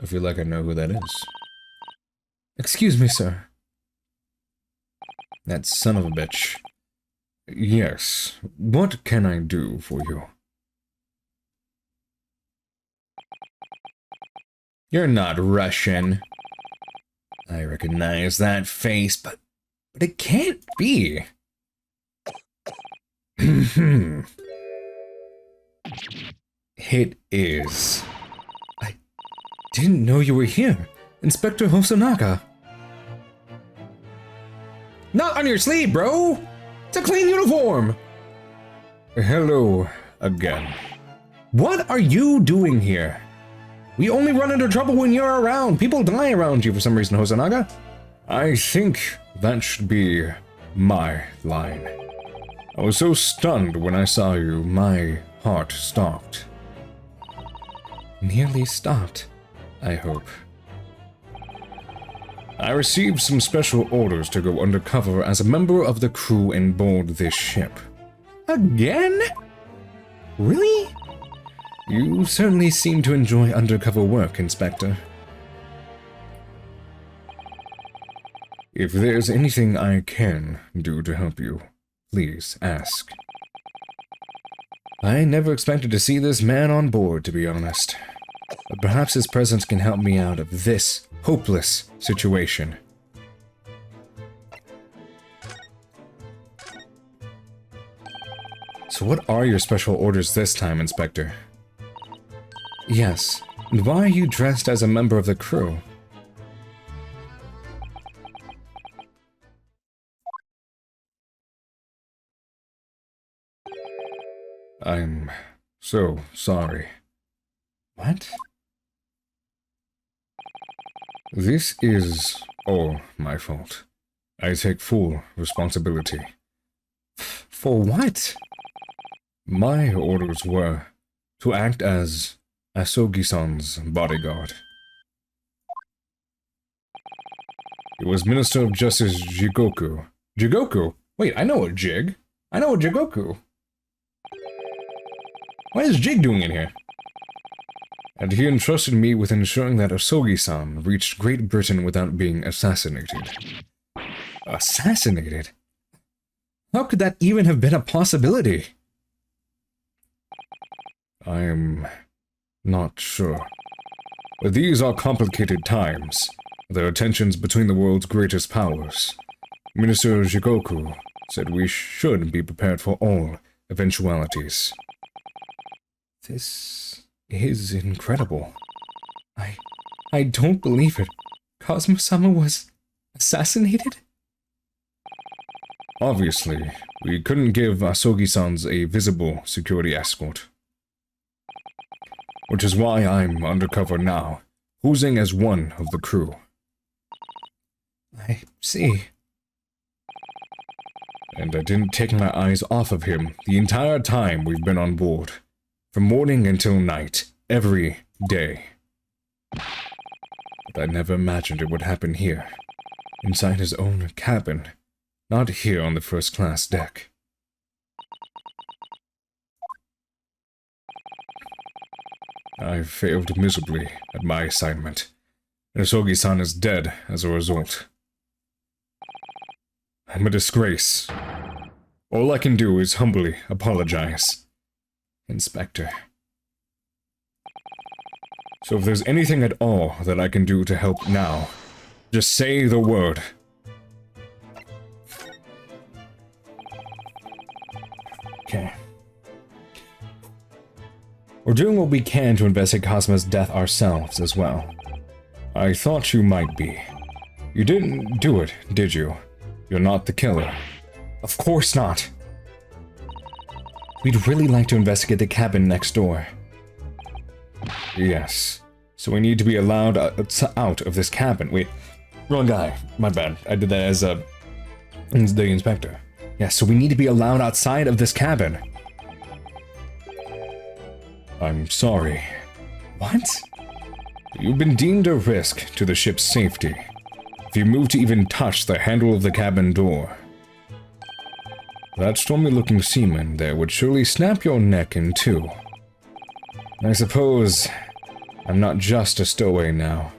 I feel like I know who that is. Excuse me, sir. That son of a bitch. Yes, what can I do for you? You're not Russian. I recognize that face, but it can't be. It is. I didn't know you were here, Inspector Hosonaga. Not on your sleeve, bro! It's a clean uniform! Hello again. What are you doing here? We only run into trouble when you're around. People die around you for some reason, Hosonaga. I think that should be my line. I was so stunned when I saw you, my heart stopped. Nearly stopped, I hope. I received some special orders to go undercover as a member of the crew and board this ship. Again? Really? You certainly seem to enjoy undercover work, Inspector. If there's anything I can do to help you, please ask. I never expected to see this man on board, to be honest. But perhaps his presence can help me out of this hopeless situation. So what are your special orders this time, Inspector? Yes, and why are you dressed as a member of the crew? I'm so sorry. What? This is all my fault. I take full responsibility. For what? My orders were to act as Asogi-san's bodyguard. It was Minister of Justice Jigoku. Jigoku? Wait, I know a Jig. I know a Jigoku. What is Jig doing in here? And he entrusted me with ensuring that Asogi-san reached Great Britain without being assassinated. Assassinated? How could that even have been a possibility? I'm not sure. But these are complicated times. There are tensions between the world's greatest powers. Minister Jigoku said we should be prepared for all eventualities. This is incredible. I don't believe it. Cosmo-sama was assassinated? Obviously, we couldn't give Asogi-san's a visible security escort. Which is why I'm undercover now, posing as one of the crew. I see. And I didn't take my eyes off of him the entire time we've been on board. From morning until night, every day. But I never imagined it would happen here, inside his own cabin, not here on the first-class deck. I failed miserably at my assignment, and Asogi-san is dead as a result. I'm a disgrace. All I can do is humbly apologize. Inspector. So if there's anything at all that I can do to help now, just say the word. Okay. We're doing what we can to investigate Cosmo's death ourselves as well. I thought you might be. You didn't do it, did you? You're not the killer. Of course not. We'd really like to investigate the cabin next door. Yes. So we need to be allowed out of this cabin. Wait. Wrong guy. My bad. I did that as the inspector. Yeah, so we need to be allowed outside of this cabin. I'm sorry. What? You've been deemed a risk to the ship's safety. If you move to even touch the handle of the cabin door, that stormy-looking seaman there would surely snap your neck in two. I suppose I'm not just a stowaway now.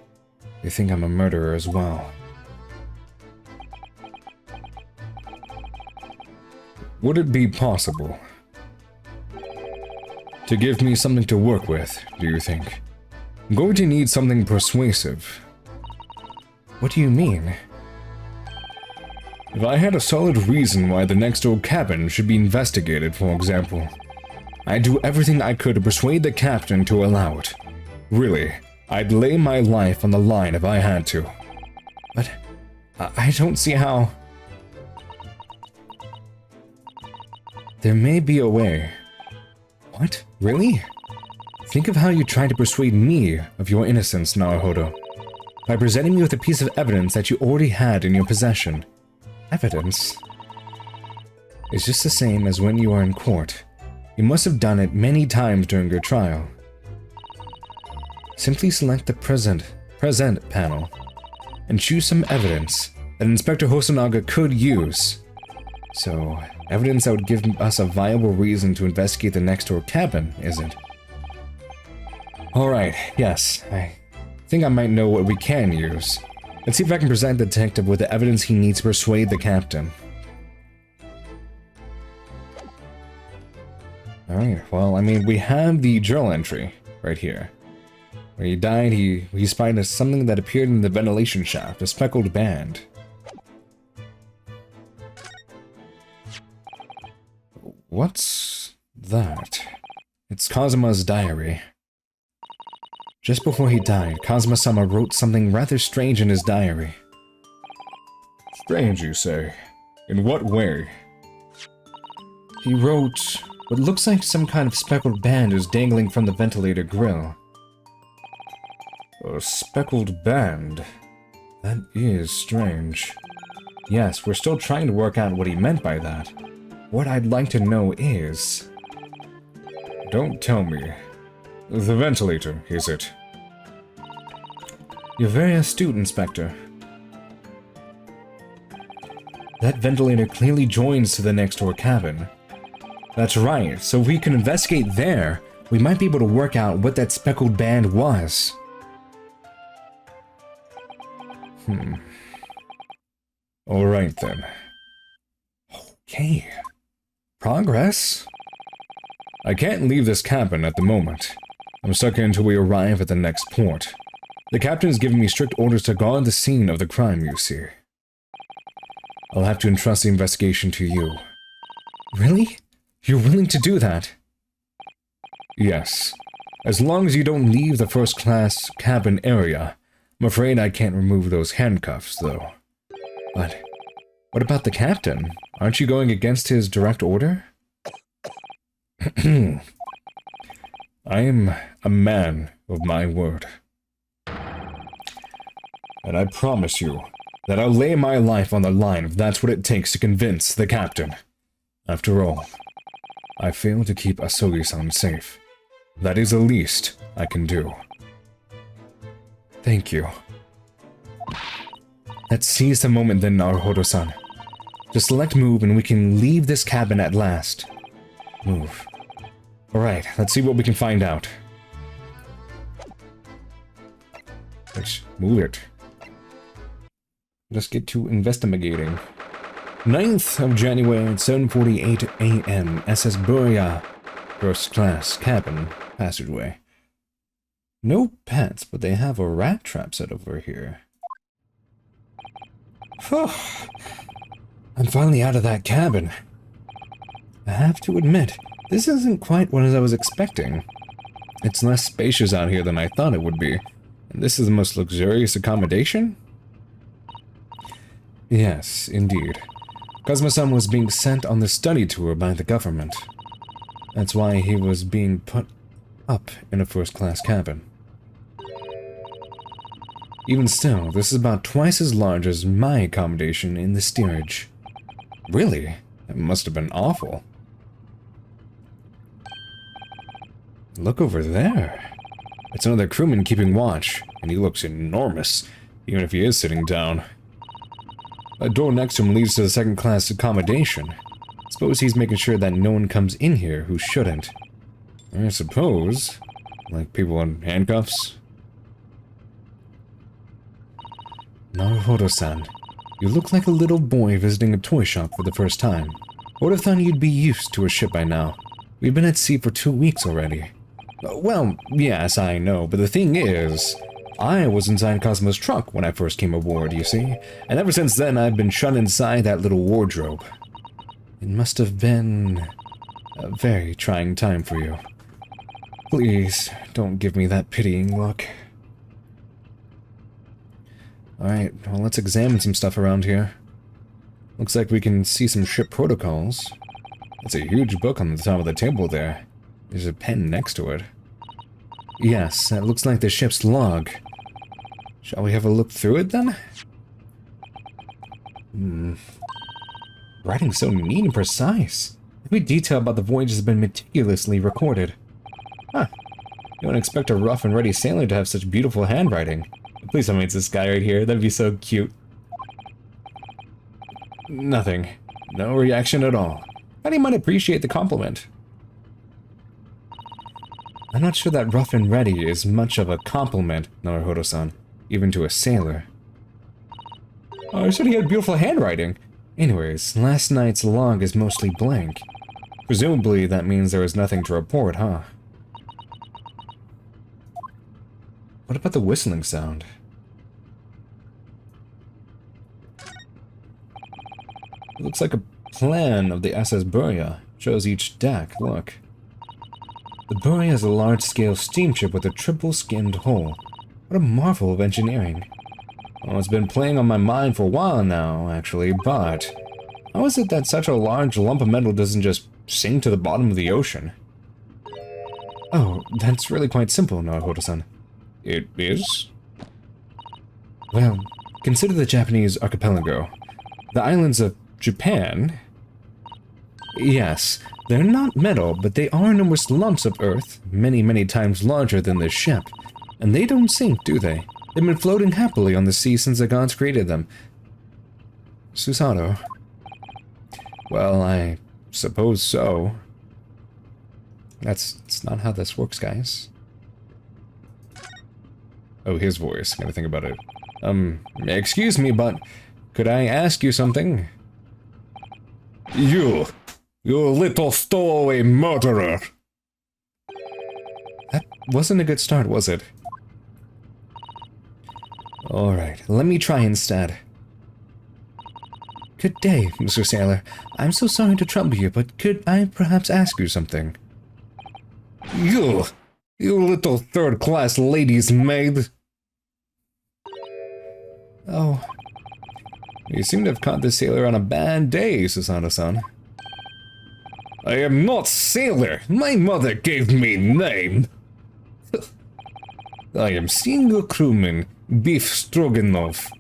They think I'm a murderer as well. Would it be possible to give me something to work with, do you think? I'm going to need something persuasive. What do you mean? If I had a solid reason why the next door cabin should be investigated, for example, I'd do everything I could to persuade the captain to allow it. Really, I'd lay my life on the line if I had to. But I don't see how... There may be a way. What? Really? Think of how you tried to persuade me of your innocence, Naruhodo. By presenting me with a piece of evidence that you already had in your possession. Evidence? It's just the same as when you are in court. You must have done it many times during your trial. Simply select the present panel and choose some evidence that Inspector Hosonaga could use. So, evidence that would give us a viable reason to investigate the next door cabin, is it? Alright, yes, I think I might know what we can use. Let's see if I can present the detective with the evidence he needs to persuade the captain. Alright, well, I mean, we have the journal entry right here. When he died, he spied something that appeared in the ventilation shaft, a speckled band. What's that? It's Kazuma's diary. Just before he died, Kazuma-sama wrote something rather strange in his diary. Strange, you say? In what way? He wrote what looks like some kind of speckled band is dangling from the ventilator grill. A speckled band? That is strange. Yes, we're still trying to work out what he meant by that. What I'd like to know is... Don't tell me. The ventilator, is it? You're very astute, Inspector. That ventilator clearly joins to the next door cabin. That's right, so if we can investigate there, we might be able to work out what that speckled band was. Alright then. Okay. Progress? I can't leave this cabin at the moment. I'm stuck here until we arrive at the next port. The captain's given me strict orders to guard the scene of the crime, you see. I'll have to entrust the investigation to you. Really? You're willing to do that? Yes. As long as you don't leave the first-class cabin area. I'm afraid I can't remove those handcuffs, though. But what about the captain? Aren't you going against his direct order? I am a man of my word. And I promise you that I'll lay my life on the line if that's what it takes to convince the captain. After all, I failed to keep Asogi-san safe. That is the least I can do. Thank you. Let's seize the moment then, Naruhodo-san. Just select move and we can leave this cabin at last. Move. Alright, let's see what we can find out. Let's move it. Let's get to investigating. 9th of January at 7:48 a.m. SS Burya. First class cabin passageway. No pets, but they have a rat trap set over here. Phew. I'm finally out of that cabin. I have to admit, this isn't quite what I was expecting. It's less spacious out here than I thought it would be. And this is the most luxurious accommodation? Yes, indeed. Kazuma-san was being sent on the study tour by the government. That's why he was being put up in a first-class cabin. Even still, this is about twice as large as my accommodation in the steerage. Really? That must have been awful. Look over there. It's another crewman keeping watch, and he looks enormous, even if he is sitting down. A door next to him leads to the second-class accommodation. Suppose he's making sure that no one comes in here who shouldn't. I suppose Like people in handcuffs? Naruhodo-san, you look like a little boy visiting a toy shop for the first time. I would have thought you'd be used to a ship by now. We've been at sea for 2 weeks already. Well, yes, I know, but the thing is, I was inside Cosmo's truck when I first came aboard, you see, and ever since then I've been shut inside that little wardrobe. It must have been a very trying time for you. Please, don't give me that pitying look. Alright, well, let's examine some stuff around here. Looks like we can see some ship protocols. That's a huge book on the top of the table there. There's a pen next to it. Yes, that looks like the ship's log. Shall we have a look through it, then? Writing's so neat and precise. Every detail about the voyage has been meticulously recorded. Huh. You wouldn't expect a rough and ready sailor to have such beautiful handwriting. Please tell me it's this guy right here. That'd be so cute. Nothing. No reaction at all. Thought he might appreciate the compliment. I'm not sure that rough and ready is much of a compliment, Naruhodo-san, even to a sailor. Oh, I said he had beautiful handwriting. Anyways, last night's log is mostly blank. Presumably that means there was nothing to report, huh? What about the whistling sound? It looks like a plan of the SS Burya. Shows each deck, look. The Burya is a large-scale steamship with a triple-skinned hull. What a marvel of engineering. Well, it's been playing on my mind for a while now, actually, but how is it that such a large lump of metal doesn't just sink to the bottom of the ocean? Oh, that's really quite simple, Naruhodo-san. It is? Well, consider the Japanese archipelago. The islands of Japan... Yes, they're not metal, but they are numerous lumps of earth, many, many times larger than this ship. And they don't sink, do they? They've been floating happily on the sea since the gods created them. Susato. Well, I suppose so. That's not how this works, guys. Oh, his voice. Gotta think about it. Excuse me, but could I ask you something? You little stowaway murderer! That wasn't a good start, was it? Alright, let me try instead. Good day, Mr. Sailor. I'm so sorry to trouble you, but could I perhaps ask you something? You little third-class lady's maid! Oh. You seem to have caught this sailor on a bad day, Susato-san. I am not sailor! My mother gave me name! I am single crewman, Beef Stroganoff.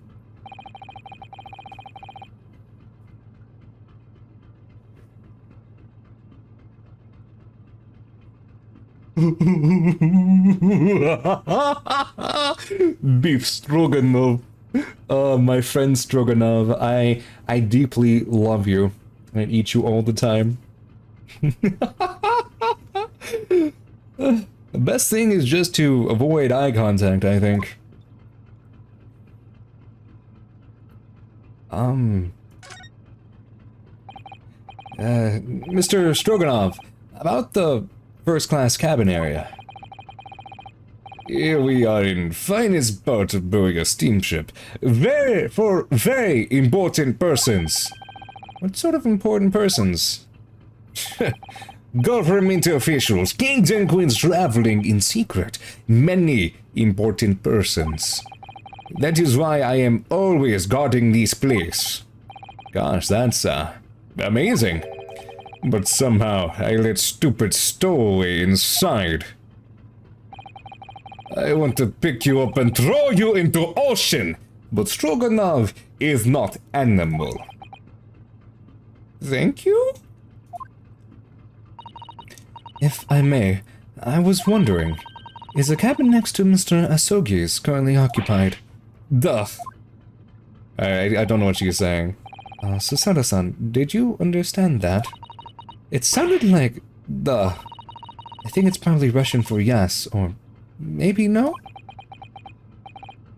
Beef Stroganoff. Oh, my friend Stroganoff, I deeply love you. I'd eat you all the time. The best thing is just to avoid eye contact, I think. Mr. Stroganoff, about the first-class cabin area. Here we are in finest part of Burya steamship. For very important persons. What sort of important persons? Government officials, kings and queens traveling in secret. Many important persons. That is why I am always guarding this place. Gosh, that's, amazing. But somehow, I let stupid stowaway inside. I want to pick you up and throw you into ocean, but Stroganoff is not animal. Thank you? If I may, I was wondering, is the cabin next to Mr. Asogi's currently occupied? Duh. I don't know what she's saying. Susato-san, did you understand that? It sounded like duh. I think it's probably Russian for yes, or maybe no?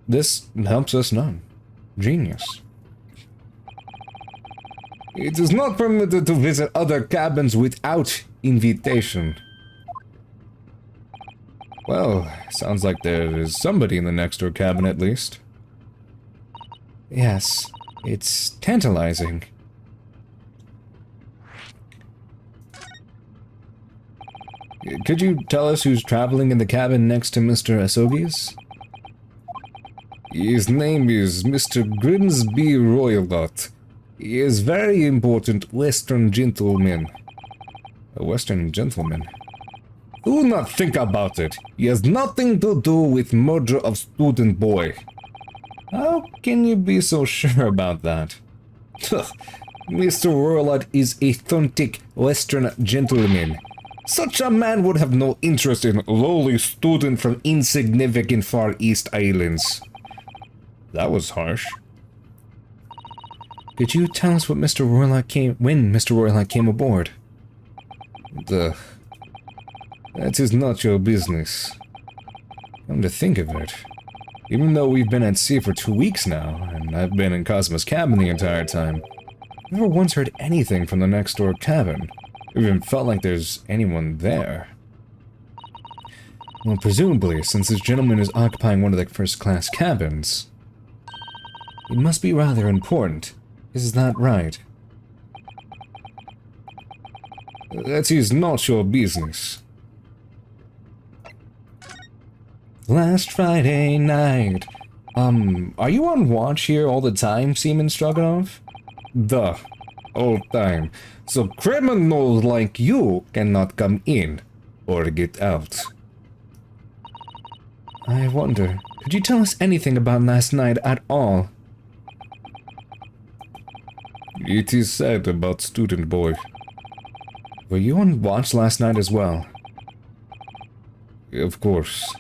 This helps us none. Genius. It is not permitted to visit other cabins without invitation. Well, sounds like there is somebody in the next door cabin at least. Yes, it's tantalizing. Could you tell us who's traveling in the cabin next to Mr. Asogi's? His name is Mr. Grimsby Royaldot. He is very important Western gentleman. A Western gentleman? Do not think about it. He has nothing to do with murder of student boy. How can you be so sure about that? Mr. Royaldot is a authentic Western gentleman. Such a man would have no interest in lowly student from insignificant Far East Islands. That was harsh. Could you tell us what when Mr. Royaldot came aboard? That is not your business. Come to think of it, even though we've been at sea for 2 weeks now, and I've been in Cosmo's cabin the entire time, I've never once heard anything from the next door cabin. It even felt like there's anyone there. Well, presumably, since this gentleman is occupying one of the first-class cabins, it must be rather important. Is that right? That is not your business. Last Friday night. Are you on watch here all the time, Seaman Stroganoff? Duh. All time. So criminals like you cannot come in or get out. I wonder, could you tell us anything about last night at all? It is sad about student boy. Were you on watch last night as well? Of course.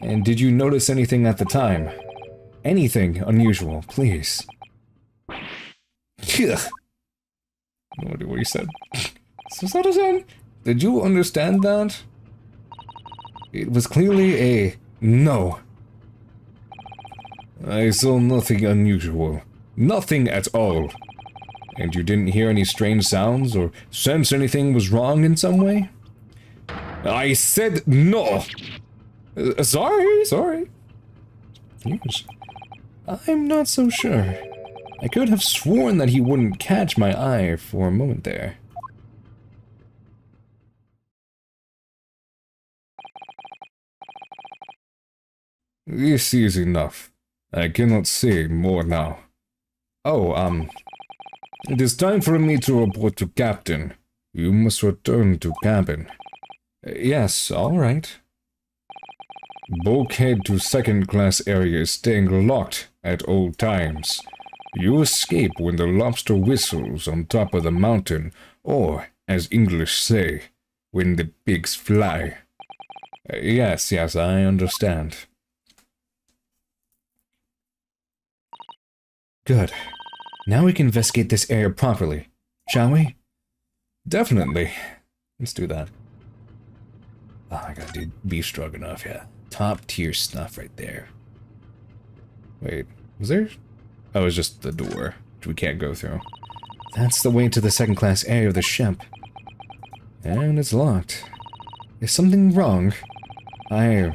And did you notice anything at the time? Anything unusual, please. Ugh. What he said. So, did you understand that? It was clearly a no. I saw nothing unusual. Nothing at all. And you didn't hear any strange sounds or sense anything was wrong in some way? I said no! Sorry. Yes. I'm not so sure. I could have sworn that he wouldn't catch my eye for a moment there. This is enough. I cannot say more now. Oh, it is time for me to report to Captain. You must return to cabin. Yes, all right. Bulkhead to second-class area is staying locked at all times. You escape when the lobster whistles on top of the mountain, or, as English say, when the pigs fly. Yes, I understand. Good. Now we can investigate this area properly, shall we? Definitely. Let's do that. Oh, I gotta do beef stroganoff, yeah. Top tier stuff right there. Wait, was there? Oh, it's just the door, which we can't go through. That's the way to the second-class area of the ship. And it's locked. Is something wrong? I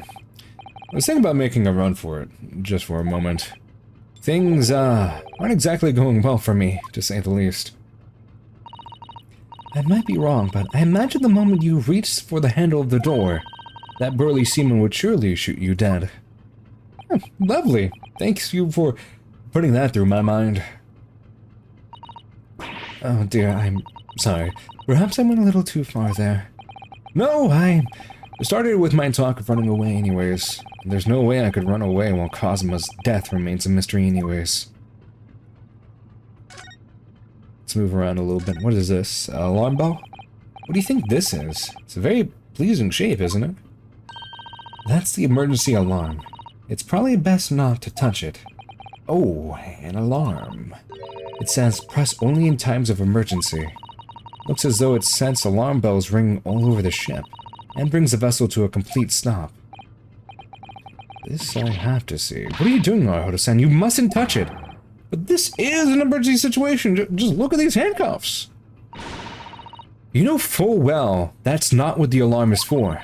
was thinking about making a run for it, just for a moment. Things, aren't exactly going well for me, to say the least. I might be wrong, but I imagine the moment you reached for the handle of the door, that burly seaman would surely shoot you dead. Oh, lovely. Thanks you for putting that through my mind. Oh dear, I'm sorry. Perhaps I went a little too far there. No, I started with my talk of running away anyways. There's no way I could run away while Cosmo's death remains a mystery anyways. Let's move around a little bit. What is this? Alarm bell? What do you think this is? It's a very pleasing shape, isn't it? That's the emergency alarm. It's probably best not to touch it. Oh, an alarm. It says press only in times of emergency. Looks as though it sends alarm bells ringing all over the ship. and brings the vessel to a complete stop. This I have to see. What are you doing, Naruto-san? You mustn't touch it! But this is an emergency situation. Just look at these handcuffs. You know full well that's not what the alarm is for.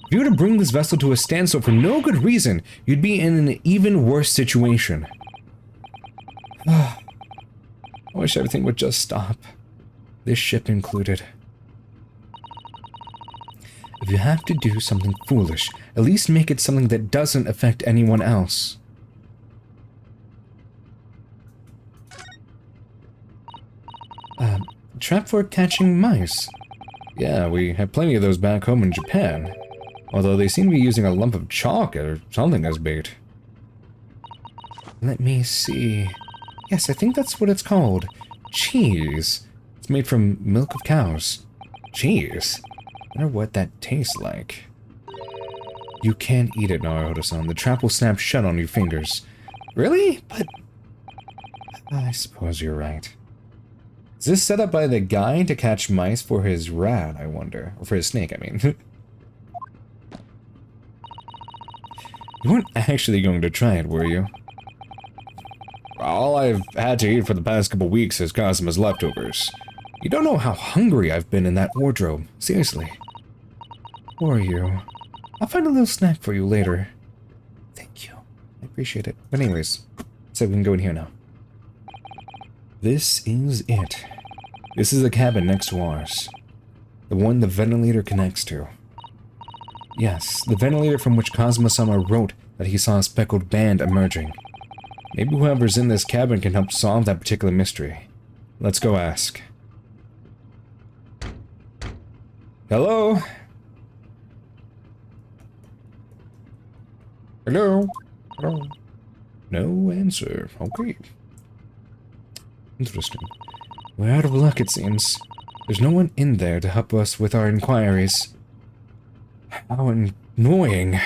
If you were to bring this vessel to a standstill for no good reason, you'd be in an even worse situation. I wish everything would just stop. This ship included. If you have to do something foolish, at least make it something that doesn't affect anyone else. Trap for catching mice. Yeah, we have plenty of those back home in Japan. Although they seem to be using a lump of chalk or something as bait. Let me see. Yes, I think that's what it's called. Cheese. It's made from milk of cows. Cheese? I wonder what that tastes like. You can't eat it, Naruto-san. The trap will snap shut on your fingers. Really? But... I suppose you're right. Is this set up by the guy to catch mice for his rat, I wonder? Or for his snake, I mean. You weren't actually going to try it, were you? All I've had to eat for the past couple weeks is Kazuma's leftovers. You don't know how hungry I've been in that wardrobe. Seriously. Or you. I'll find a little snack for you later. Thank you. I appreciate it. But anyways, so we can go in here now. This is it. This is the cabin next to ours. The one the ventilator connects to. Yes, the ventilator from which Kazuma-sama wrote that he saw a speckled band emerging. Maybe whoever's in this cabin can help solve that particular mystery. Let's go ask. Hello? Hello? Hello? No answer. Okay. Interesting. We're out of luck, it seems. There's no one in there to help us with our inquiries. How annoying.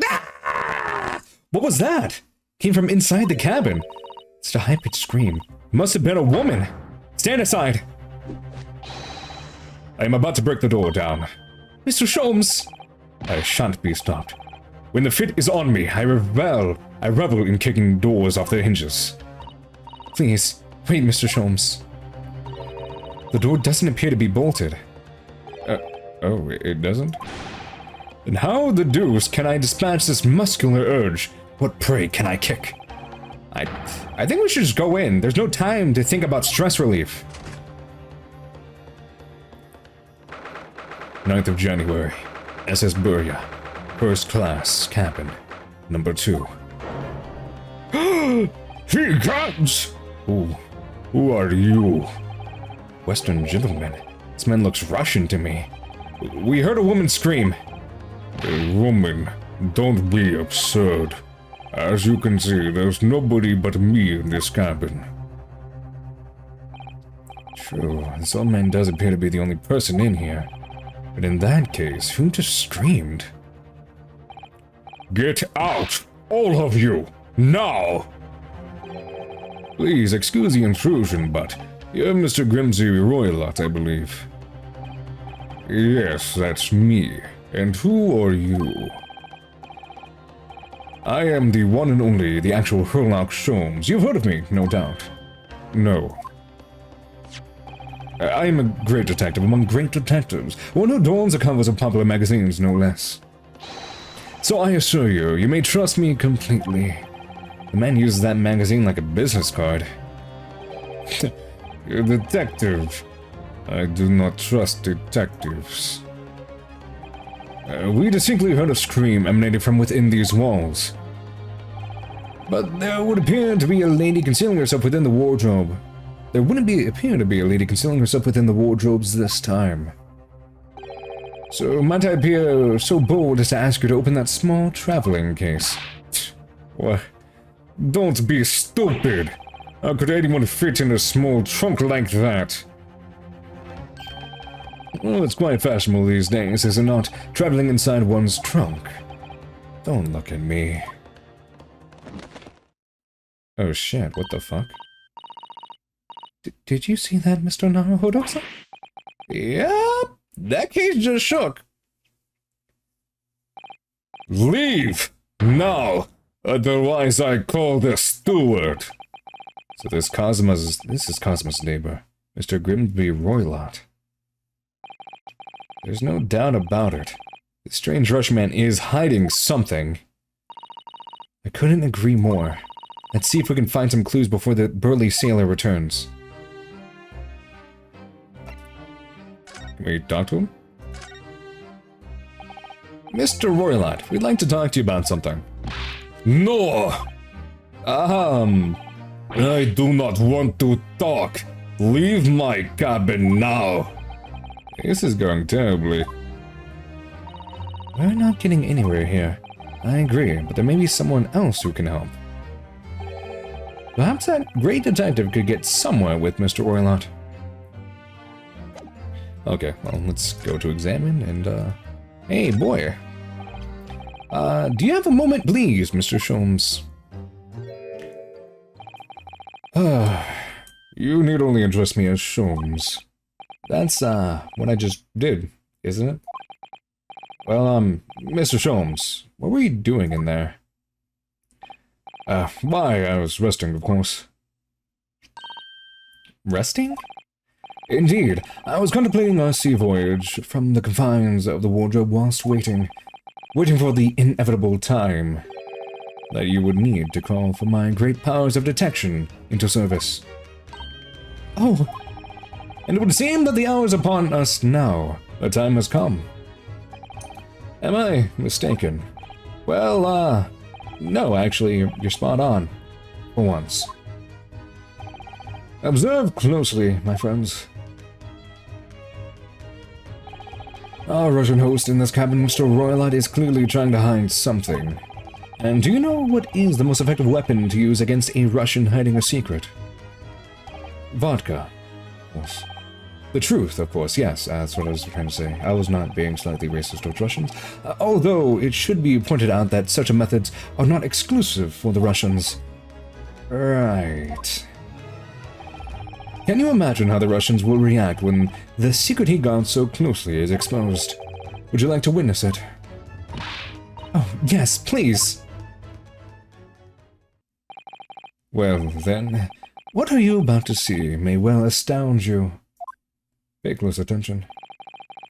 Ah! What was that? Came from inside the cabin. It's a high-pitched scream. It must have been a woman. Stand aside. I am about to break the door down. Mr. Sholmes! I shan't be stopped. When the fit is on me, I revel in kicking doors off their hinges. Please, wait, Mr. Sholmes. The door doesn't appear to be bolted. Oh, it doesn't? Then how the deuce can I dispatch this muscular urge? What prey can I kick? I think we should just go in. There's no time to think about stress relief. 9th of January. SS Burya. First class, cabin. Number 2. He gods! Who are you? Western gentleman. This man looks Russian to me. We heard a woman scream. A woman? Don't be absurd. As you can see, there's nobody but me in this cabin. True, this old man does appear to be the only person in here. But in that case, who just screamed? Get out! All of you! Now! Please, excuse the intrusion, but you're Mr. Grimsy Roylott, I believe. Yes, that's me. And who are you? I am the one and only, the actual Sherlock Sholmes. You've heard of me, no doubt. No. I am a great detective among great detectives, one who adorns the covers of popular magazines, no less. So I assure you, you may trust me completely. The man uses that magazine like a business card. You're a detective. I do not trust detectives. We distinctly heard a scream emanating from within these walls. But there would appear to be a lady concealing herself within the wardrobe. There wouldn't appear to be a lady concealing herself within the wardrobes this time. So might I appear so bold as to ask you to open that small traveling case? What? Don't be stupid! How could anyone fit in a small trunk like that? Well, it's quite fashionable these days, is it not? Traveling inside one's trunk. Don't look at me. Oh shit, what the fuck? Did you see that, Mr. Naruhodo-san? Yep, That case just shook. Leave! Now! Otherwise I call the steward. So this is Cosmo's neighbor, Mr. Grimsby Roylott. There's no doubt about it. The strange Rushman is hiding something. I couldn't agree more. Let's see if we can find some clues before the burly sailor returns. Can we talk to him? Mr. Roylott, we'd like to talk to you about something. No! I do not want to talk. Leave my cabin now. This is going terribly. We're not getting anywhere here. I agree, but there may be someone else who can help. Perhaps that great detective could get somewhere with Mr. Roylott. Okay, well, let's go to examine and, hey, boy. Do you have a moment, please, Mr. Sholmes? You need only address me as Sholmes. That's, what I just did, isn't it? Well, Mr. Sholmes, what were you doing in there? Why, I was resting, of course. Resting? Indeed, I was contemplating our sea voyage from the confines of the wardrobe whilst waiting for the inevitable time that you would need to call for my great powers of detection into service. Oh, and it would seem that the hour is upon us now. The time has come. Am I mistaken? Well, no, actually, you're spot on. For once. Observe closely, my friends. Our Russian host in this cabin, Mr. Roylott, is clearly trying to hide something. And do you know what is the most effective weapon to use against a Russian hiding a secret? Vodka. Of course. The truth, of course, yes, that's what I was trying to say. I was not being slightly racist towards Russians. Although, it should be pointed out that such methods are not exclusive for the Russians. Right. Can you imagine how the Russians will react when the secret he guards so closely is exposed? Would you like to witness it? Oh, yes, please. Well, then, what are you about to see may well astound you. Pay close attention.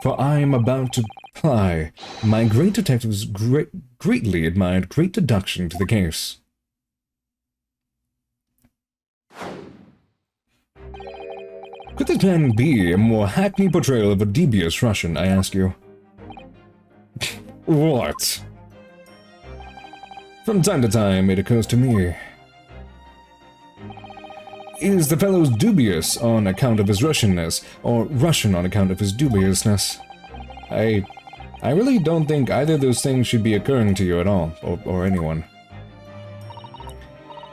For I am about to apply my great detective's greatly admired great deduction to the case. Could this man be a more hackneyed portrayal of a devious Russian, I ask you? What? From time to time, it occurs to me. Is the fellow dubious on account of his Russianness, or Russian on account of his dubiousness? I really don't think either of those things should be occurring to you at all, or anyone.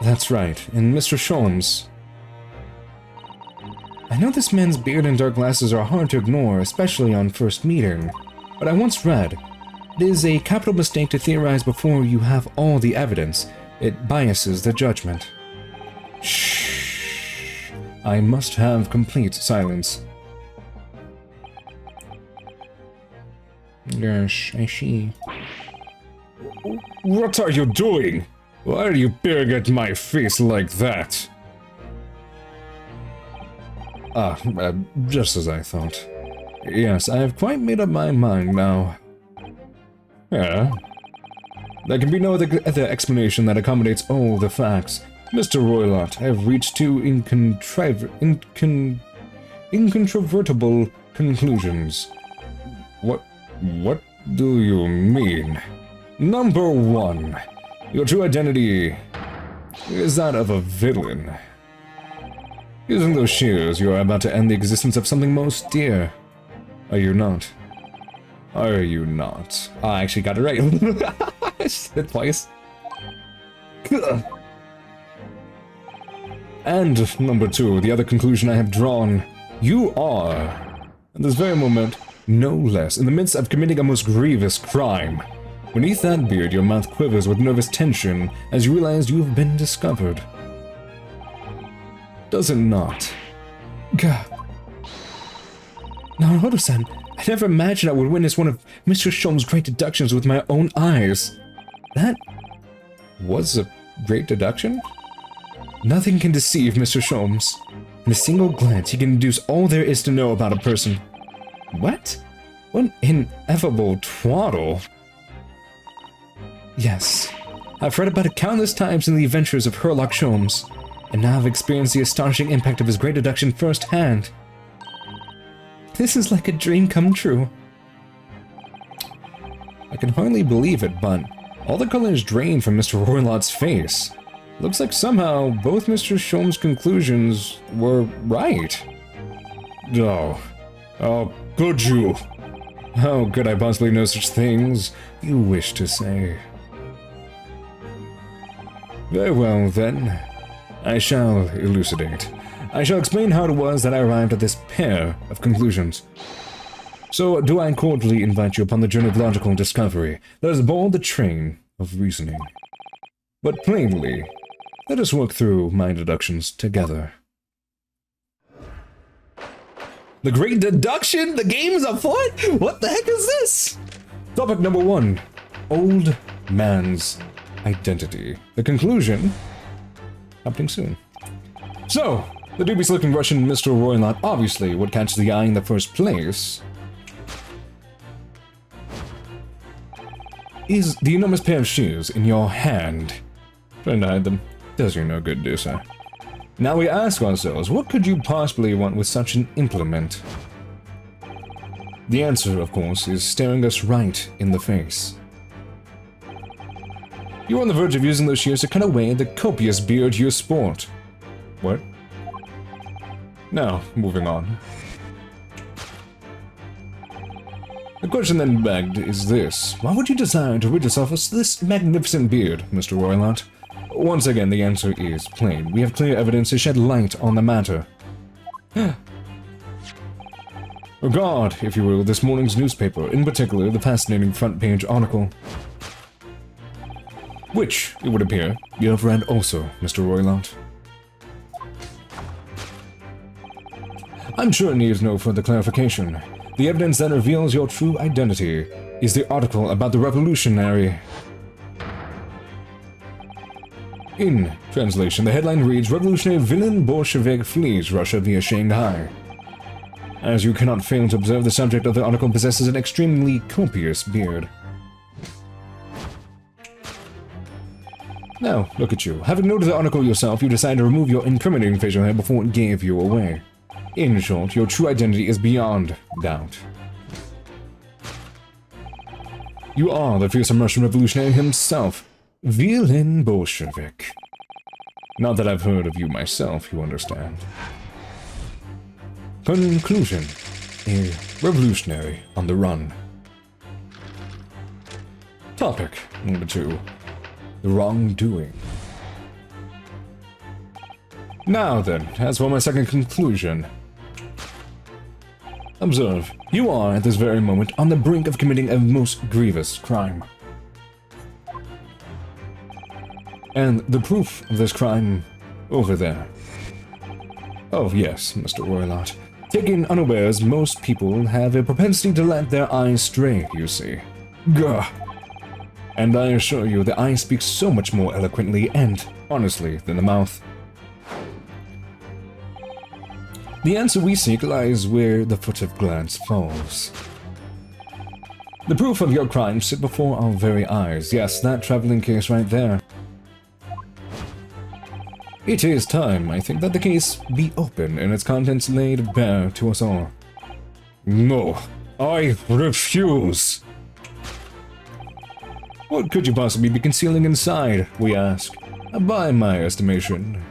That's right, and Mr. Sholmes. I know this man's beard and dark glasses are hard to ignore, especially on first meeting, but I once read, it is a capital mistake to theorize before you have all the evidence. It biases the judgment. Shh. I must have complete silence. Yes, I see. What are you doing? Why are you peering at my face like that? Just as I thought. Yes, I have quite made up my mind now. Yeah? There can be no other explanation that accommodates all the facts. Mr. Roylott, I have reached two incontrovertible conclusions. What do you mean? Number one, your true identity is that of a villain. Using those shears, you are about to end the existence of something most dear. Are you not? Are you not? Oh, I actually got it right. I said it twice. And number two, the other conclusion I have drawn. You are, at this very moment, no less, in the midst of committing a most grievous crime. Beneath that beard, your mouth quivers with nervous tension as you realize you have been discovered. Does it not? Gah. Naruto-san, I never imagined I would witness one of Mr. Sholmes' great deductions with my own eyes. That was a great deduction? Nothing can deceive Mr. Sholmes. In a single glance, he can deduce all there is to know about a person. What? What ineffable twaddle. Yes, I've read about it countless times in the adventures of Herlock Sholmes, and now I've experienced the astonishing impact of his great deduction firsthand. This is like a dream come true. I can hardly believe it, but all the colors drained from Mr. Roylot's face. Looks like somehow both Mr. Sholmes' conclusions were right. Oh, could you? How could I possibly know such things you wish to say? Very well, then. I shall elucidate. I shall explain how it was that I arrived at this pair of conclusions. So, do I cordially invite you upon the journey of logical discovery that has bored the train of reasoning. But plainly, let us work through my deductions together. The Great Deduction? The game is afoot? What the heck is this? Topic number 1. Old man's identity. The conclusion happening soon. So, the dubious-looking Russian Mr. Roylot obviously would catch the eye in the first place. Is the enormous pair of shoes in your hand? Trying to hide them does you no good, do so. Now we ask ourselves, what could you possibly want with such an implement? The answer, of course, is staring us right in the face. You're on the verge of using those shears to cut away the copious beard you sport. What? Now, moving on. The question then begged is this: why would you desire to rid yourself of this magnificent beard, Mr. Roylot? Once again, the answer is plain. We have clear evidence to shed light on the matter. Regard, if you will, this morning's newspaper, in particular the fascinating front-page article, which, it would appear, you have read also, Mr. Roylot. I'm sure it needs no further clarification. The evidence that reveals your true identity is the article about the revolutionary. In translation, the headline reads, Revolutionary Villain Bolshevik Flees Russia via Shanghai. As you cannot fail to observe, the subject of the article possesses an extremely copious beard. Now, look at you. Having noted the article yourself, you decide to remove your incriminating facial hair before it gave you away. In short, your true identity is beyond doubt. You are the fearsome Russian revolutionary himself, Villain Bolshevik. Not that I've heard of you myself, you understand. Conclusion: a revolutionary on the run. Topic number 2. The wrongdoing. Now then, as for my second conclusion. Observe, you are at this very moment on the brink of committing a most grievous crime. And the proof of this crime, over there. Oh yes, Mr. Roylot. Taken unawares, most people have a propensity to let their eyes stray, you see. Gah! And I assure you, the eye speaks so much more eloquently and honestly than the mouth. The answer we seek lies where the furtive glance falls. The proof of your crime sit before our very eyes. Yes, that traveling case right there. It is time, I think, that the case be open and its contents laid bare to us all. No, I refuse. What could you possibly be concealing inside, we ask? By my estimation.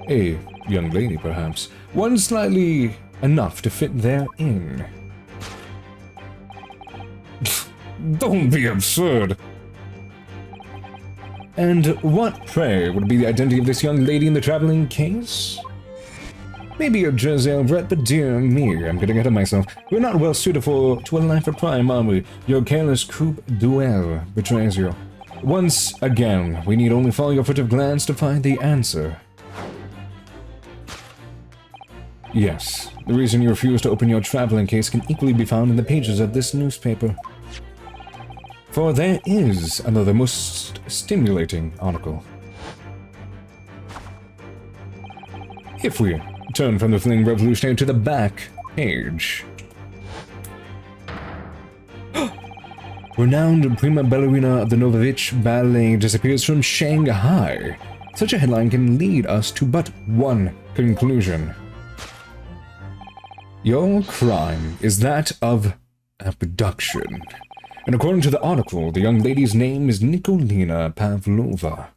A young lady, perhaps. One slightly enough to fit therein. Don't be absurd. And what, pray, would be the identity of this young lady in the traveling case? Maybe a Jersey Brett, but dear me, I'm getting ahead of myself. We're not well suited to a life of crime, are we? Your careless coupe duel betrays you. Once again, we need only follow your furtive glance to find the answer. Yes, the reason you refuse to open your traveling case can equally be found in the pages of this newspaper. For there is another most stimulating article. If we turn from the fleeing revolutionary to the back page. Renowned prima ballerina of the Novovich Ballet disappears from Shanghai. Such a headline can lead us to but one conclusion. Your crime is that of abduction. And according to the article, the young lady's name is Nikolina Pavlova.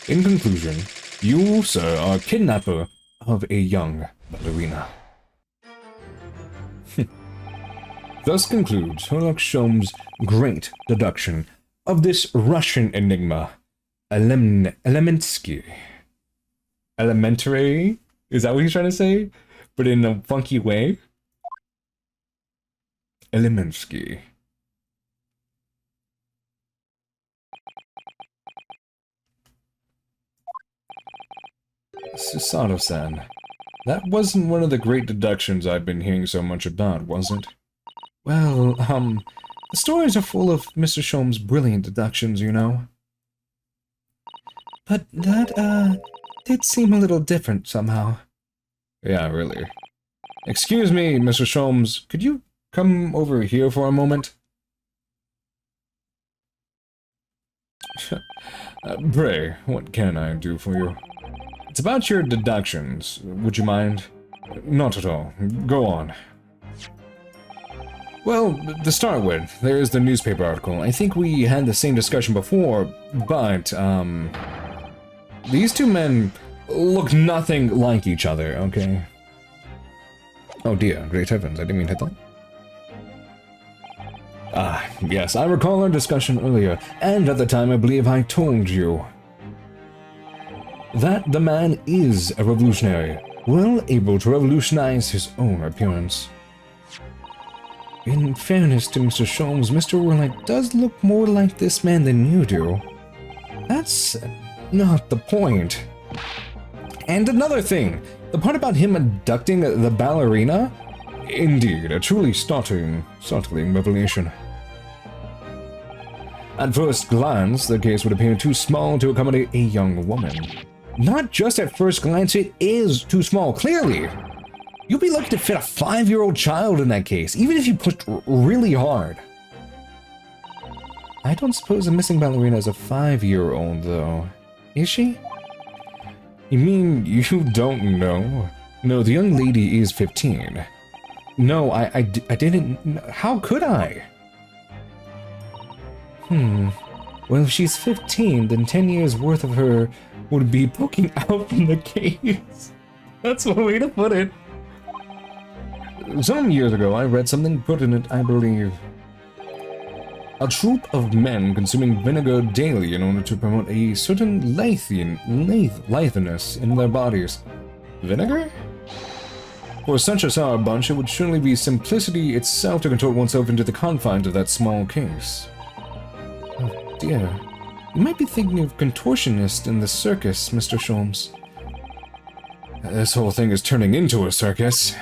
In conclusion, you, sir, are kidnapper of a young ballerina. Thus concludes Sherlock Sholmes' great deduction of this Russian enigma, Elementary? Is that what he's trying to say? But in a funky way? Elemensky. Susato-san, that wasn't one of the great deductions I've been hearing so much about, was it? Well, the stories are full of Mr. Sholmes' brilliant deductions, you know. But that, did seem a little different somehow. Yeah, really. Excuse me, Mr. Sholmes, could you come over here for a moment? Pray, what can I do for you? It's about your deductions. Would you mind? Not at all. Go on. Well, to start with, there's the newspaper article. I think we had the same discussion before, but, these two men look nothing like each other, okay? Oh dear, great heavens, I didn't mean to hit that. Ah, yes, I recall our discussion earlier, and at the time I believe I told you that the man is a revolutionary, well able to revolutionize his own appearance. In fairness to Mr. Sholmes, Mr. Warlight does look more like this man than you do. That's not the point. And another thing, the part about him abducting the ballerina? Indeed, a truly startling revelation. At first glance, the case would appear too small to accommodate a young woman. Not just at first glance, it is too small, clearly. You'd be lucky to fit a 5-year-old child in that case, even if you pushed really hard. I don't suppose the missing ballerina is a 5-year-old, though. Is she? You mean you don't know? No, the young lady is 15. No, I didn't... How could I? Well, if she's 15, then 10 years worth of her would be poking out from the case. That's one way to put it. Some years ago, I read something put in it, I believe. A troop of men consuming vinegar daily in order to promote a certain litheness in their bodies. Vinegar? For such a sour bunch, it would surely be simplicity itself to contort oneself into the confines of that small case. Oh dear. You might be thinking of contortionists in the circus, Mr. Sholmes. This whole thing is turning into a circus.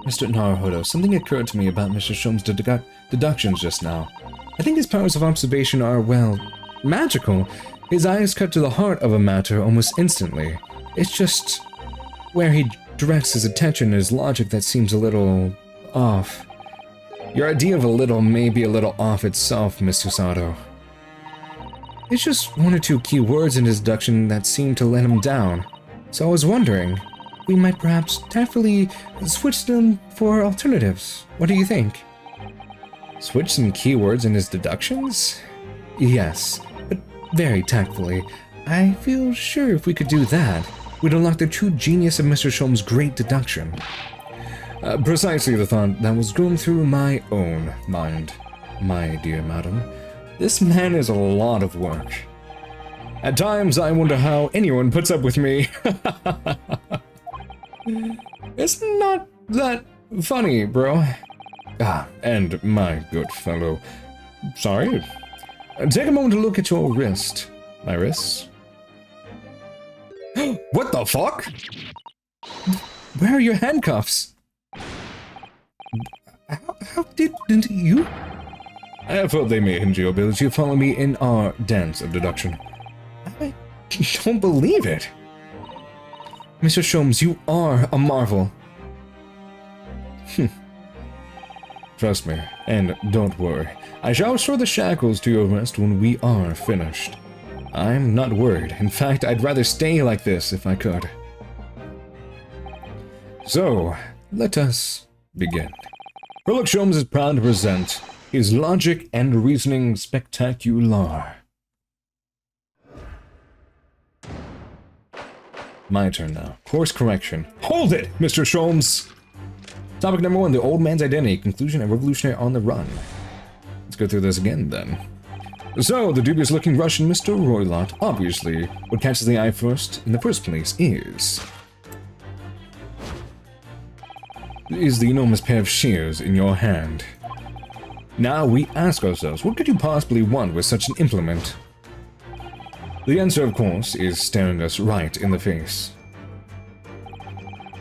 Mr. Naruhodo, something occurred to me about Mr. Sholmes' deductions just now. I think his powers of observation are, well, magical. His eyes cut to the heart of a matter almost instantly. It's just where he directs his attention and his logic that seems a little off. Your idea of a little may be a little off itself, Miss Susato. It's just one or two key words in his deduction that seem to let him down. So I was wondering, we might perhaps tactfully switch them for alternatives. What do you think? Switch some keywords in his deductions? Yes, but very tactfully. I feel sure if we could do that, we'd unlock the true genius of Mr. Sholmes' great deduction. Precisely the thought that was going through my own mind, my dear madam. This man is a lot of work. At times, I wonder how anyone puts up with me. It's not that funny, bro. Ah, and my good fellow. Sorry. Take a moment to look at your wrist. My wrists? What the fuck? Where are your handcuffs? How did you? I have thought they may hinder your ability to follow me in our dance of deduction. I don't believe it. Mr. Sholmes, you are a marvel. Trust me, and don't worry. I shall restore the shackles to your wrist when we are finished. I'm not worried. In fact, I'd rather stay like this if I could. So, let us begin. Sherlock Sholmes is proud to present his logic and reasoning spectacular. My turn now. Course correction. Hold it, Mr. Sholmes! Topic number 1, the old man's identity, conclusion, and revolutionary on the run. Let's go through this again, then. So, the dubious-looking Russian Mr. Roylott, obviously, what catches the eye first, in the first place, is the enormous pair of shears in your hand. Now we ask ourselves, what could you possibly want with such an implement? The answer, of course, is staring us right in the face.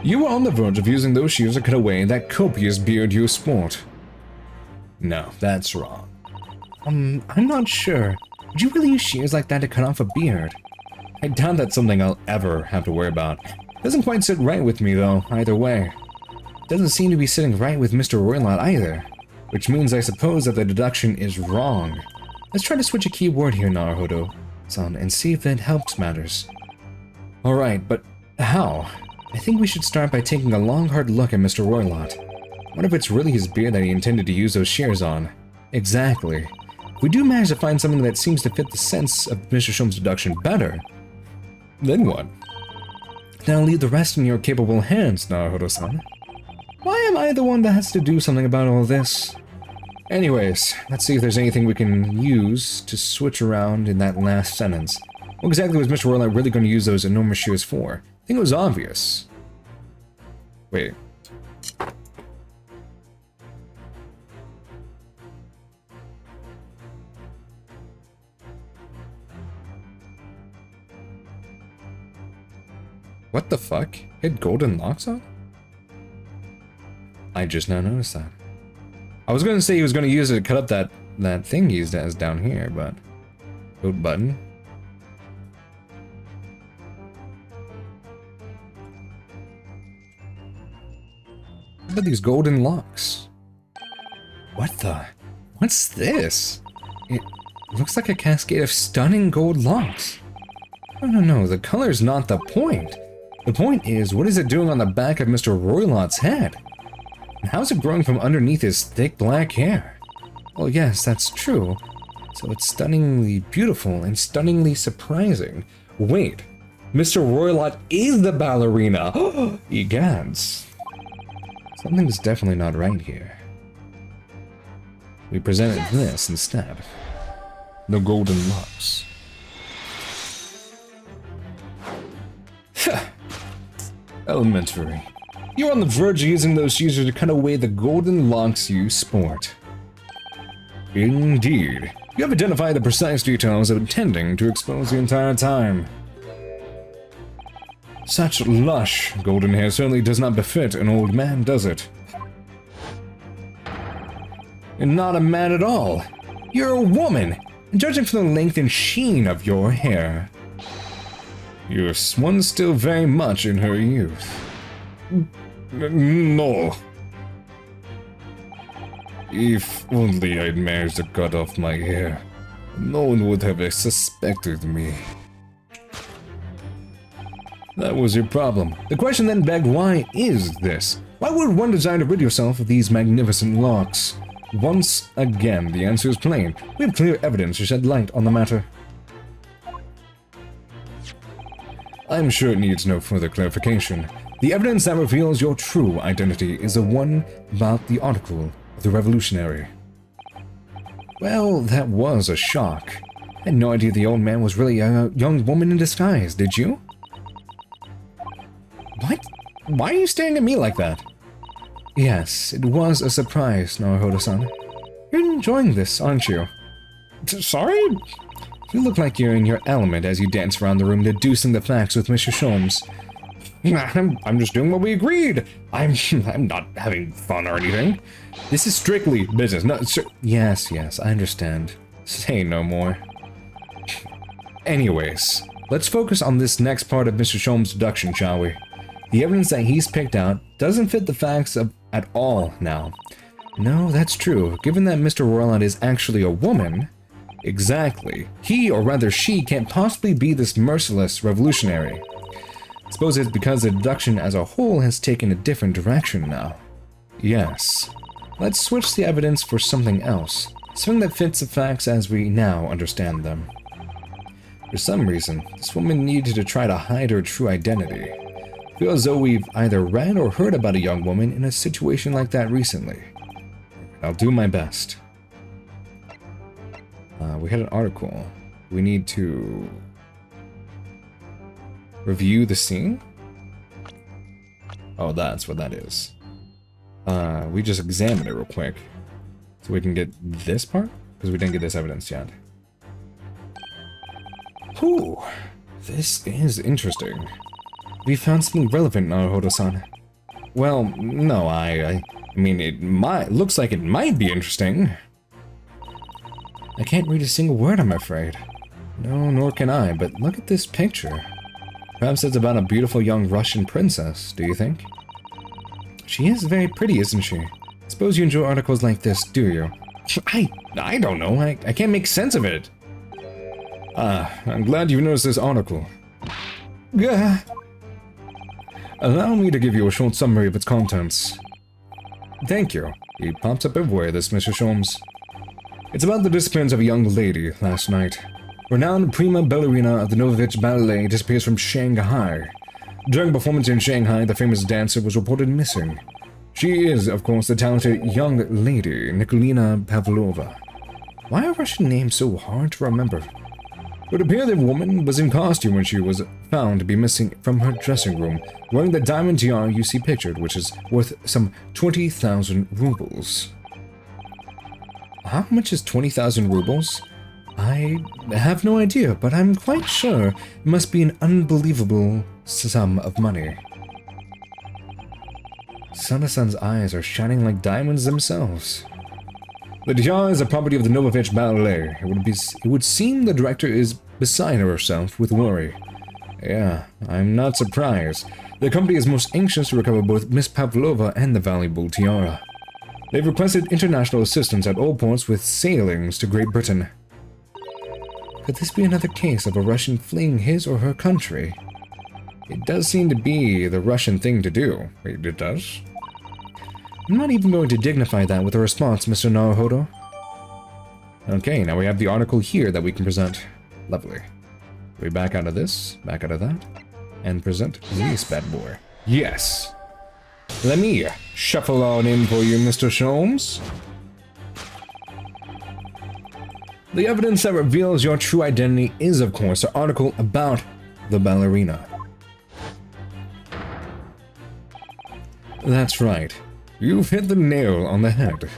You were on the verge of using those shears to cut away that copious beard you sport. No, that's wrong. I'm not sure. Would you really use shears like that to cut off a beard? I doubt that's something I'll ever have to worry about. Doesn't quite sit right with me, though, either way. Doesn't seem to be sitting right with Mr. Roylott either. Which means I suppose that the deduction is wrong. Let's try to switch a key word here, Naruhodo-san, and see if that helps matters. Alright, but how? I think we should start by taking a long, hard look at Mr. Roylott. What if it's really his beard that he intended to use those shears on? Exactly. If we do manage to find something that seems to fit the sense of Mr. Sholmes' deduction better, then what? Then I'll leave the rest in your capable hands, Naruhodo-san. Why am I the one that has to do something about all this? Anyways, let's see if there's anything we can use to switch around in that last sentence. What exactly was Mr. Roylott really going to use those enormous shears for? I think it was obvious. Wait. What the fuck? He had golden locks on? I just now noticed that. I was gonna say he was gonna use it to cut up that thing he has down here, but... Code button? What about these golden locks? What the? What's this? It looks like a cascade of stunning gold locks. No, the color's not the point. The point is, what is it doing on the back of Mr. Roylott's head? And how's it growing from underneath his thick black hair? Well, yes, that's true. So it's stunningly beautiful and stunningly surprising. Wait, Mr. Roylott is the ballerina! Egads. Something's definitely not right here. We presented this instead. The golden locks. Elementary. You're on the verge of using those shears to cut away the golden locks you sport. Indeed. You have identified the precise details of intending to expose the entire time. Such lush golden hair certainly does not befit an old man, does it? And not a man at all. You're a woman, judging from the length and sheen of your hair. You're one still very much in her youth. No. If only I'd managed to cut off my hair, no one would have suspected me. That was your problem. The question then begged, why is this? Why would one desire to rid yourself of these magnificent locks? Once again, the answer is plain. We have clear evidence to shed light on the matter. I'm sure it needs no further clarification. The evidence that reveals your true identity is the one about the article of the Revolutionary. Well, that was a shock. I had no idea the old man was really a young woman in disguise, did you? What? Why are you staring at me like that? Yes, it was a surprise, Naruhodo-san. You're enjoying this, aren't you? Sorry? You look like you're in your element as you dance around the room deducing the facts with Mr. Sholmes. I'm just doing what we agreed. I'm not having fun or anything. This is strictly business. No, sir. Yes, I understand. Say no more. Anyways, let's focus on this next part of Mr. Sholmes' deduction, shall we? The evidence that he's picked out doesn't fit the facts at all now. No, that's true. Given that Mr. Royland is actually a woman, exactly. He, or rather she, can't possibly be this merciless revolutionary. I suppose it's because the deduction as a whole has taken a different direction now. Yes. Let's switch the evidence for something else. Something that fits the facts as we now understand them. For some reason, this woman needed to try to hide her true identity. I feel as though we've either read or heard about a young woman in a situation like that recently. I'll do my best. We had an article. We need to review the scene? Oh, that's what that is. We just examined it real quick. So we can get this part? Because we didn't get this evidence yet. Whew. This is interesting. We found something relevant, Naruhodo-san. Well, no, I mean, looks like it might be interesting. I can't read a single word, I'm afraid. No, nor can I, but look at this picture. Perhaps it's about a beautiful young Russian princess, do you think? She is very pretty, isn't she? Suppose you enjoy articles like this, do you? I don't know, I can't make sense of it. I'm glad you've noticed this article. Gah. Allow me to give you a short summary of its contents. Thank you. He pops up everywhere, this Mr. Sholmes. It's about the disappearance of a young lady last night. Renowned prima ballerina of the Novovich Ballet disappears from Shanghai. During a performance in Shanghai, the famous dancer was reported missing. She is, of course, the talented young lady, Nikolina Pavlova. Why are Russian names so hard to remember? It would appear the woman was in costume when she was found to be missing from her dressing room, wearing the diamond tiara you see pictured, which is worth some 20,000 rubles. How much is 20,000 rubles? I have no idea, but I'm quite sure it must be an unbelievable sum of money. Sana-san's eyes are shining like diamonds themselves. The tiara is a property of the Novovich Ballet. It would seem the director is beside herself with worry. Yeah, I'm not surprised. The company is most anxious to recover both Miss Pavlova and the valuable tiara. They've requested international assistance at all ports with sailings to Great Britain. Could this be another case of a Russian fleeing his or her country? It does seem to be the Russian thing to do. Wait, it does? I'm not even going to dignify that with a response, Mr. Naruhodo. Okay, now we have the article here that we can present. Lovely. We back out of this, back out of that, and present this bad boy. Yes! Let me shuffle on in for you, Mr. Sholmes. The evidence that reveals your true identity is, of course, an article about the ballerina. That's right. You've hit the nail on the head.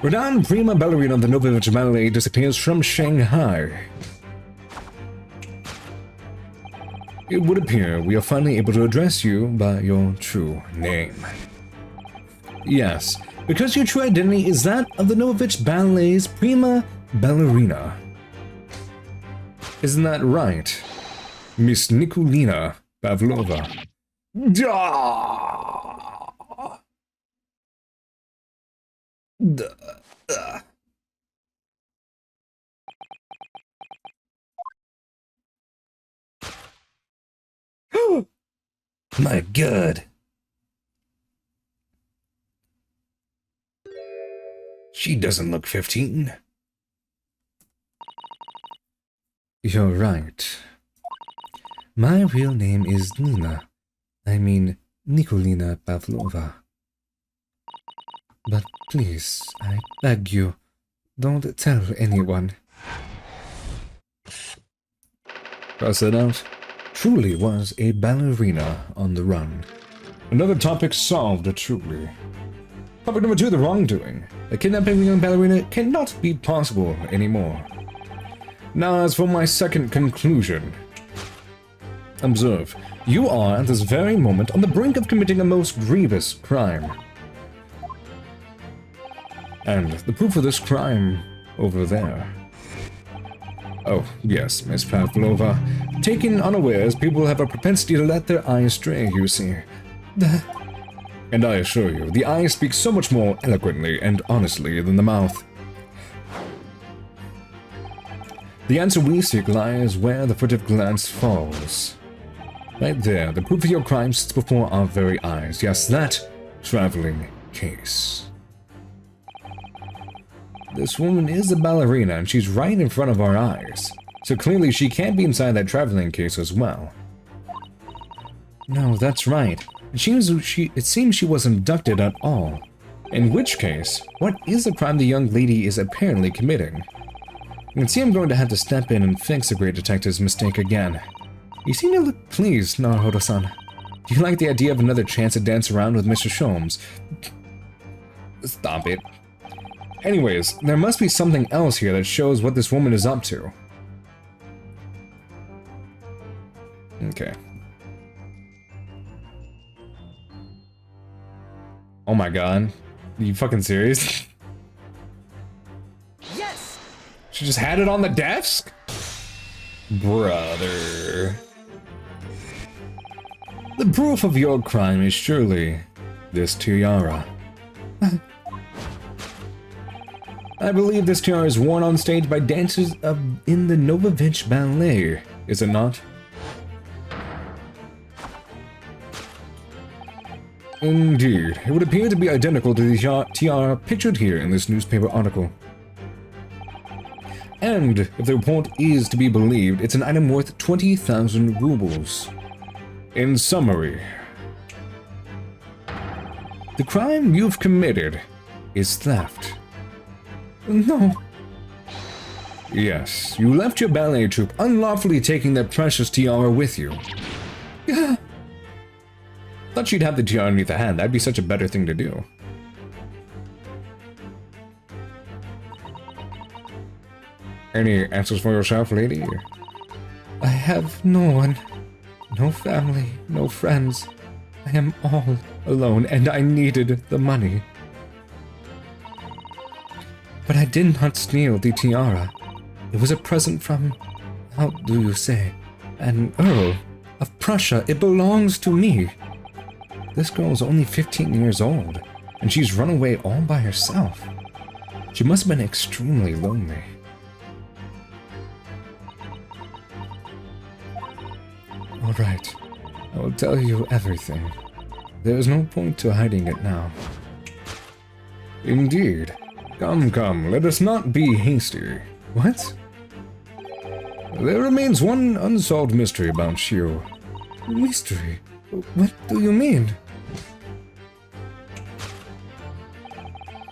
Renowned prima ballerina of the Novovich Ballet disappears from Shanghai. It would appear we are finally able to address you by your true name. Yes, because your true identity is that of the Novovich Ballet's prima ballerina. Isn't that right, Miss Nikolina Pavlova? My God. She doesn't look 15. You're right. My real name is Nina. I mean, Nikolina Pavlova. But please, I beg you, don't tell anyone. Cross it out. Truly was a ballerina on the run. Another topic solved, truly. Topic number 2, the wrongdoing. The kidnapping of a young ballerina cannot be possible anymore. Now, as for my second conclusion. Observe, you are at this very moment on the brink of committing a most grievous crime. And the proof of this crime over there. Oh, yes, Miss Pavlova. Taken unawares, people have a propensity to let their eyes stray, you see. And I assure you, the eye speaks so much more eloquently and honestly than the mouth. The answer we seek lies where the furtive glance falls. Right there, the proof of your crime sits before our very eyes. Yes, that traveling case. This woman is a ballerina, and she's right in front of our eyes. So clearly she can't be inside that traveling case as well. No, that's right. It seems she was abducted at all. In which case, what is the crime the young lady is apparently committing? You can see I'm going to have to step in and fix the great detective's mistake again. You seem to look pleased, Naruto-san. Do you like the idea of another chance to dance around with Mr. Sholmes? Stop it. Anyways, there must be something else here that shows what this woman is up to. Okay. Oh my god. Are you fucking serious? Yes! She just had it on the desk? Brother. The proof of your crime is surely this tiara. I believe this tiara is worn on stage by dancers in the Novovich Ballet, is it not? Indeed, it would appear to be identical to the tiara pictured here in this newspaper article. And, if the report is to be believed, it's an item worth 20,000 rubles. In summary, the crime you've committed is theft. No. Yes, you left your ballet troupe unlawfully taking that precious tiara with you. Thought she'd have the tiara underneath the hand. That'd be such a better thing to do. Any answers for yourself, lady? I have no one. No family, no friends. I am all alone, and I needed the money. But I did not steal the tiara. It was a present from, how do you say, an Earl of Prussia. It belongs to me. This girl is only 15 years old, and she's run away all by herself. She must have been extremely lonely. All right, I will tell you everything. There is no point to hiding it now. Indeed. Come, come, let us not be hasty. What? There remains one unsolved mystery about you. Mystery? What do you mean?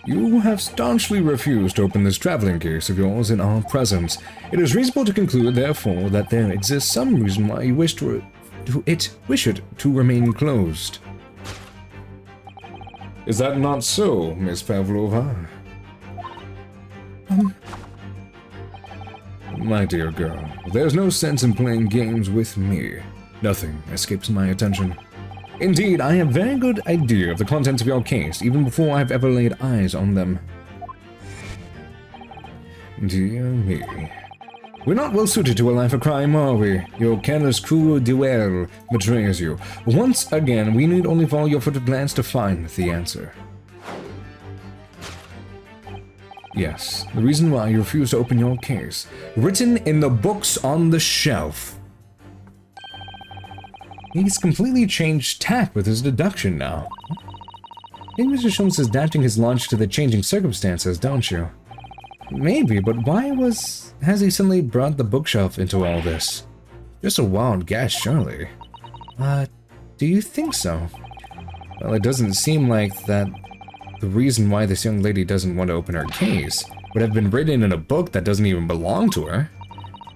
You have staunchly refused to open this traveling case of yours in our presence. It is reasonable to conclude, therefore, that there exists some reason why you wish it to remain closed. Is that not so, Miss Pavlova? My dear girl, there's no sense in playing games with me. Nothing escapes my attention. Indeed, I have a very good idea of the contents of your case, even before I've ever laid eyes on them. Dear me. We're not well suited to a life of crime, are we? Your careless coup duel betrays you. Once again, we need only follow your furtive glance to find the answer. Yes, the reason why you refuse to open your case. Written in the books on the shelf. He's completely changed tack with his deduction now. I think Mr. Sholmes is adapting his logic to the changing circumstances, don't you? Maybe, but why has he suddenly brought the bookshelf into all this? Just a wild guess, surely. Do you think so? Well, it doesn't seem like that the reason why this young lady doesn't want to open her case would have been written in a book that doesn't even belong to her.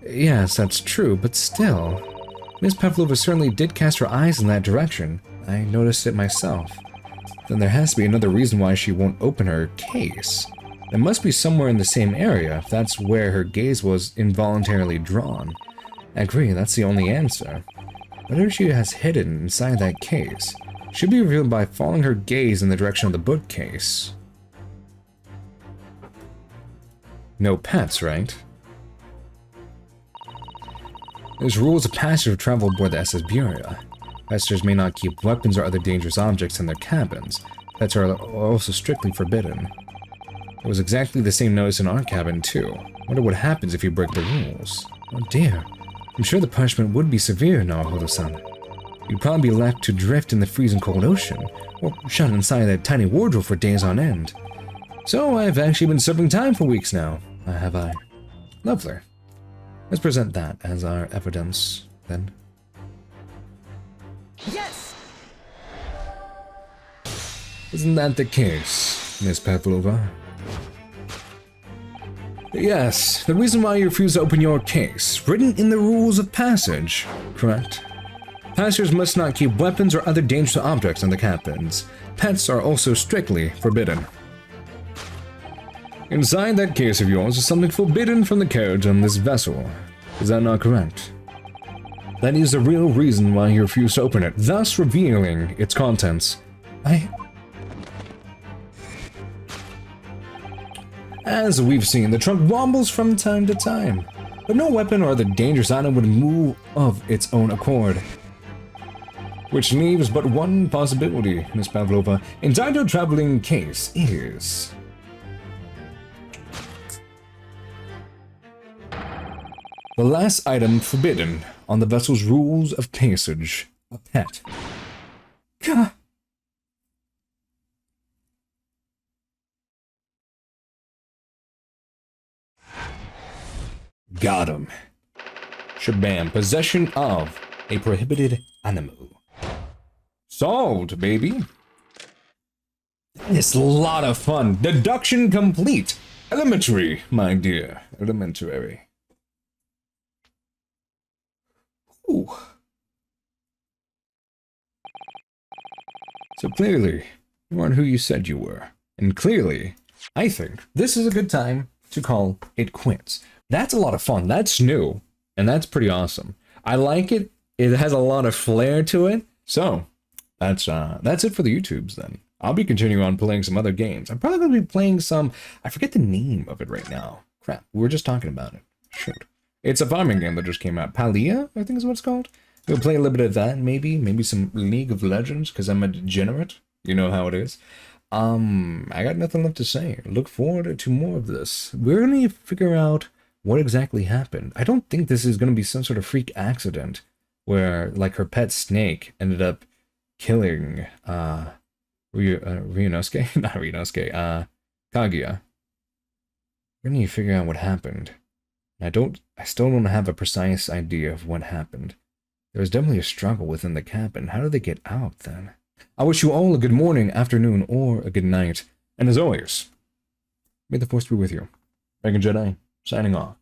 Yes, that's true, but still. Miss Pavlova certainly did cast her eyes in that direction. I noticed it myself. Then there has to be another reason why she won't open her case. It must be somewhere in the same area, if that's where her gaze was involuntarily drawn. I agree, that's the only answer. Whatever she has hidden inside that case should be revealed by following her gaze in the direction of the bookcase. No pets, right? There's rules of passage of travel aboard the SS Buria. Passengers may not keep weapons or other dangerous objects in their cabins. Pets are also strictly forbidden. It was exactly the same notice in our cabin, too. Wonder what happens if you break the rules. Oh dear. I'm sure the punishment would be severe, Naruhodo-san. You'd probably be left to drift in the freezing cold ocean, or shut inside that tiny wardrobe for days on end. So I've actually been serving time for weeks now, have I? Lovely. Let's present that as our evidence, then. Yes! Isn't that the case, Miss Pavlova? Yes, the reason why you refuse to open your case, written in the rules of passage, correct? Passengers must not keep weapons or other dangerous objects in the cabins. Pets are also strictly forbidden. Inside that case of yours is something forbidden from the code on this vessel. Is that not correct? That is the real reason why you refuse to open it, thus revealing its contents. As we've seen, the trunk wobbles from time to time, but no weapon or other dangerous item would move of its own accord. Which leaves but one possibility, Miss Pavlova. Inside your traveling case is... the last item forbidden on the vessel's rules of passage, a pet. Gah. Got him. Shabam, possession of a prohibited animal. Solved, baby. It's a lot of fun. Deduction complete. Elementary, my dear. Elementary. Ooh. So clearly, you aren't who you said you were. And clearly, I think this is a good time to call it quits. That's a lot of fun. That's new. And that's pretty awesome. I like it. It has a lot of flair to it. So, that's it for the YouTubes then. I'll be continuing on playing some other games. I'm probably going to be playing some... I forget the name of it right now. Crap, we were just talking about it. Shoot. It's a farming game that just came out. Palia, I think is what it's called. We'll play a little bit of that, maybe. Maybe some League of Legends, because I'm a degenerate. You know how it is. I got nothing left to say. Look forward to more of this. We're going to figure out what exactly happened. I don't think this is going to be some sort of freak accident where, like, her pet snake ended up killing, Ryunosuke? Not Ryunosuke, Kaguya. We're going to figure out what happened. I still don't have a precise idea of what happened. There was definitely a struggle within the cabin. How did they get out, then? I wish you all a good morning, afternoon, or a good night. And as always, may the Force be with you. Dragon Jedi, signing off.